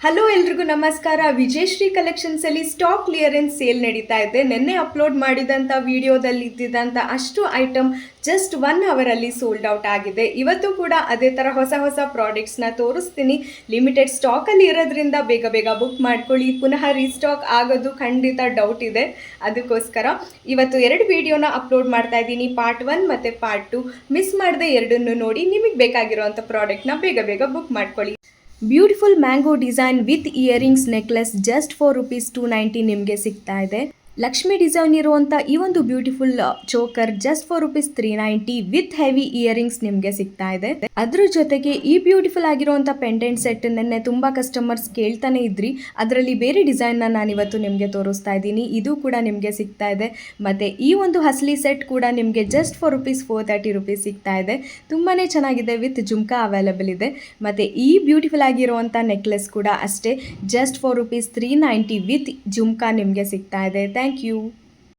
Hello ಎಲ್ರಿಗೂ ನಮಸ್ಕಾರ. Vijayashree collections ಅಲ್ಲಿ ಸ್ಟಾಕ್ ಕ್ಲಿಯರೆನ್ಸ್ ಸೇಲ್ ನಡೀತಾ ಇದೆ. ನಿನ್ನೆ ಅಪ್ಲೋಡ್ ಮಾಡಿದಂಥ ವಿಡಿಯೋದಲ್ಲಿ ಇದ್ದಿದ್ದಂಥ ಅಷ್ಟು ಐಟಮ್ ಜಸ್ಟ್ 1 ಅವರ್ ಅಲ್ಲಿ ಸೋಲ್ಡ್ ಔಟ್ ಆಗಿದೆ. ಇವತ್ತು ಕೂಡ ಅದೇ ಥರ ಹೊಸ ಪ್ರಾಡಕ್ಟ್ಸ್ನ ತೋರಿಸ್ತೀನಿ. ಲಿಮಿಟೆಡ್ ಸ್ಟಾಕಲ್ಲಿ ಇರೋದ್ರಿಂದ ಬೇಗ ಬೇಗ ಬುಕ್ ಮಾಡ್ಕೊಳ್ಳಿ. ಪುನಃ ರೀಸ್ಟಾಕ್ ಆಗೋದು ಖಂಡಿತ ಡೌಟ್ ಇದೆ. ಅದಕ್ಕೋಸ್ಕರ ಇವತ್ತು 2 ವಿಡಿಯೋನ ಅಪ್ಲೋಡ್ ಮಾಡ್ತಾ ಇದ್ದೀನಿ, ಪಾರ್ಟ್ 1 ಮತ್ತು ಪಾರ್ಟ್ 2. ಮಿಸ್ ಮಾಡದೆ ಎರಡನ್ನೂ ನೋಡಿ ನಿಮಗೆ ಬೇಕಾಗಿರೋಂಥ ಪ್ರಾಡಕ್ಟ್ನ ಬೇಗ ಬೇಗ ಬುಕ್ ಮಾಡ್ಕೊಳ್ಳಿ. Beautiful mango design with earrings necklace just ₹290 ನಿಮಗೆ ಸಿಗ್ತಾ ಇದೆ. ಲಕ್ಷ್ಮಿ ಡಿಸೈನ್ ಇರುವಂಥ ಈ ಒಂದು beautiful choker just ₹390 with heavy earrings ನಿಮಗೆ ಸಿಗ್ತಾ ಇದೆ. ಅದ್ರ ಜೊತೆಗೆ ಈ ಬ್ಯೂಟಿಫುಲ್ ಆಗಿರುವಂಥ ಪೆಂಡೆಂಟ್ ಸೆಟ್ ನೆನ್ನೆ ತುಂಬ ಕಸ್ಟಮರ್ಸ್ ಕೇಳ್ತಾನೆ ಇದ್ರಿ. ಅದರಲ್ಲಿ ಬೇರೆ ಡಿಸೈನ್ನ ನಾನು ಇವತ್ತು ನಿಮಗೆ ತೋರಿಸ್ತಾ ಇದ್ದೀನಿ. ಇದು ಕೂಡ ನಿಮಗೆ ಸಿಗ್ತಾ ಇದೆ. ಮತ್ತು ಈ ಒಂದು ಹಸ್ಲಿ ಸೆಟ್ ಕೂಡ ನಿಮಗೆ ಜಸ್ಟ್ ₹430 ಸಿಗ್ತಾ ಇದೆ. ತುಂಬಾ ಚೆನ್ನಾಗಿದೆ. ವಿತ್ ಜುಮ್ಕಾ ಅವೈಲೇಬಲ್ ಇದೆ. ಮತ್ತು ಈ ಬ್ಯೂಟಿಫುಲ್ ಆಗಿರುವಂಥ ನೆಕ್ಲೆಸ್ ಕೂಡ ಅಷ್ಟೇ ಜಸ್ಟ್ ₹390 ವಿತ್ ಜುಮ್ಕಾ ನಿಮಗೆ ಸಿಗ್ತಾ ಇದೆ. Thank you.